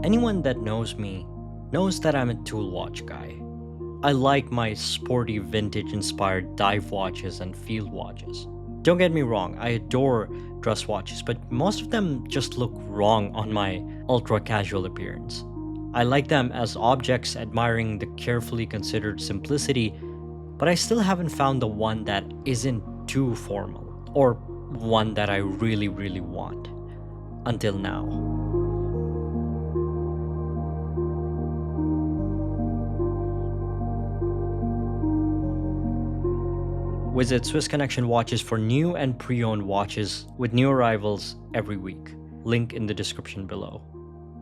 Anyone that knows me knows that I'm a tool watch guy. I like my sporty vintage-inspired dive watches and field watches. Don't get me wrong, I adore dress watches, but most of them just look wrong on my ultra-casual appearance. I like them as objects admiring the carefully considered simplicity, but I still haven't found the one that isn't too formal, or one that I really want, until now. Visit Swiss Connection Watches for new and pre-owned watches with new arrivals every week. Link in the description below.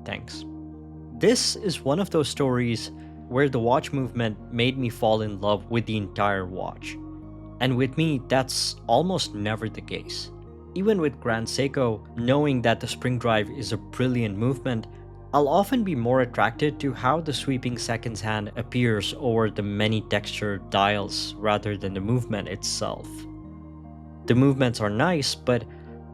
Thanks. This is one of those stories where the watch movement made me fall in love with the entire watch. And with me, that's almost never the case. Even with Grand Seiko, knowing that the spring drive is a brilliant movement, I'll often be more attracted to how the sweeping seconds hand appears over the many textured dials rather than the movement itself. The movements are nice, but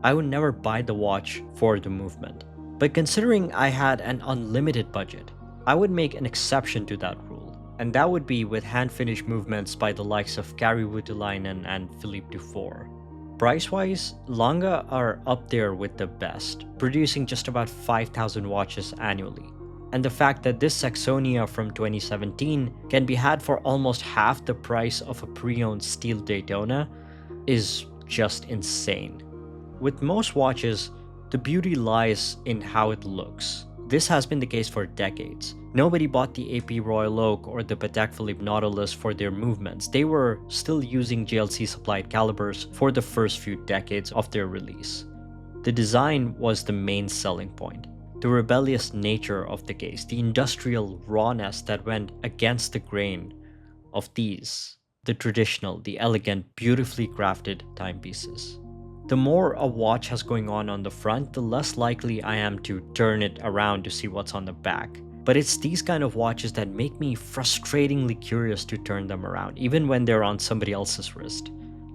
I would never buy the watch for the movement. But considering I had an unlimited budget, I would make an exception to that rule, and that would be with hand-finished movements by the likes of Kari Voutilainen and Philippe Dufour. Price-wise, Lange are up there with the best, producing just about 5,000 watches annually. And the fact that this Saxonia from 2017 can be had for almost half the price of a pre-owned steel Daytona is just insane. With most watches, the beauty lies in how it looks. This has been the case for decades. Nobody bought the AP Royal Oak or the Patek Philippe Nautilus for their movements. They were still using JLC supplied calibers for the first few decades of their release. The design was the main selling point. The rebellious nature of the case, the industrial rawness that went against the grain of these, the traditional, the elegant, beautifully crafted timepieces. The more a watch has going on the front, the less likely I am to turn it around to see what's on the back. But it's these kind of watches that make me frustratingly curious to turn them around, even when they're on somebody else's wrist.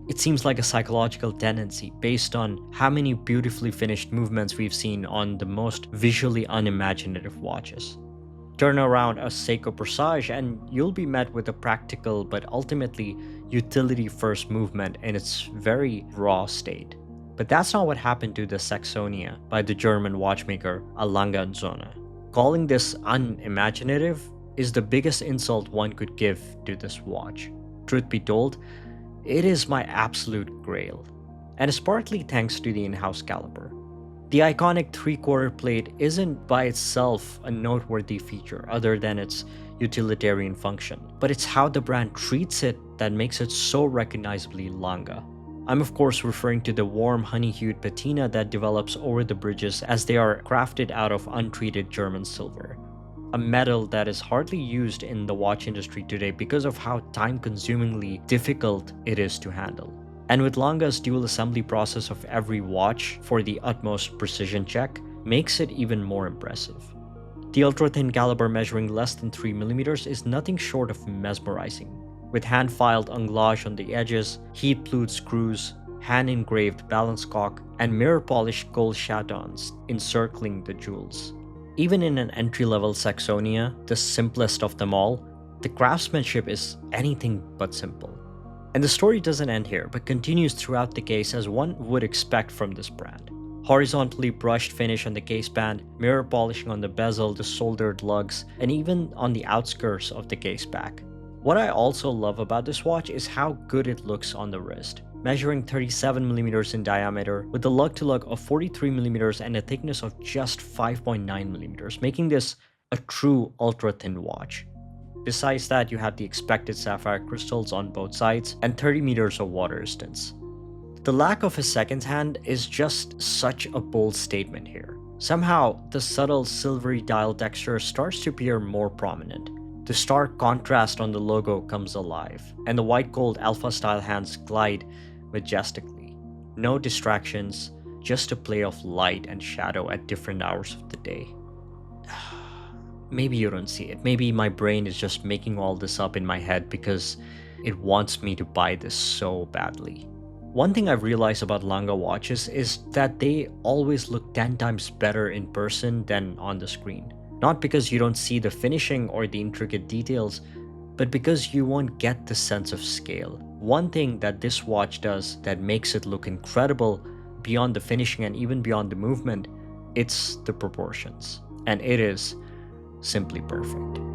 It seems like a psychological tendency based on how many beautifully finished movements we've seen on the most visually unimaginative watches. Turn around a Seiko Presage and you'll be met with a practical but ultimately utility-first movement in its very raw state. But that's not what happened to the Saxonia by the German watchmaker Lange Söhne. Calling this unimaginative is the biggest insult one could give to this watch. Truth be told, it is my absolute grail, and it's partly thanks to the in-house caliber. The iconic 3/4 plate isn't by itself a noteworthy feature other than its utilitarian function, but it's how the brand treats it that makes it so recognizably Lange. I'm of course referring to the warm honey-hued patina that develops over the bridges as they are crafted out of untreated German silver, a metal that is hardly used in the watch industry today because of how time-consumingly difficult it is to handle. And with Lange's dual assembly process of every watch for the utmost precision check makes it even more impressive. The ultra-thin caliber measuring less than 3mm is nothing short of mesmerizing. With hand-filed anglage on the edges, heat-blued screws, hand-engraved balance cock, and mirror-polished gold chatons encircling the jewels. Even in an entry-level Saxonia, the simplest of them all, the craftsmanship is anything but simple. And the story doesn't end here, but continues throughout the case as one would expect from this brand. Horizontally brushed finish on the case band, mirror polishing on the bezel, the soldered lugs, and even on the outskirts of the case back. What I also love about this watch is how good it looks on the wrist. Measuring 37mm in diameter with a lug-to-lug of 43mm and a thickness of just 5.9mm, making this a true ultra-thin watch. Besides that, you have the expected sapphire crystals on both sides and 30 meters of water resistance. The lack of a second hand is just such a bold statement here. Somehow, the subtle silvery dial texture starts to appear more prominent. The stark contrast on the logo comes alive, and the white gold alpha style hands glide majestically. No distractions, just a play of light and shadow at different hours of the day. Maybe you don't see it. Maybe my brain is just making all this up in my head because it wants me to buy this so badly. One thing I've realized about Lange watches is that they always look 10 times better in person than on the screen. Not because you don't see the finishing or the intricate details, but because you won't get the sense of scale. One thing that this watch does that makes it look incredible beyond the finishing and even beyond the movement, it's the proportions. And it is simply perfect.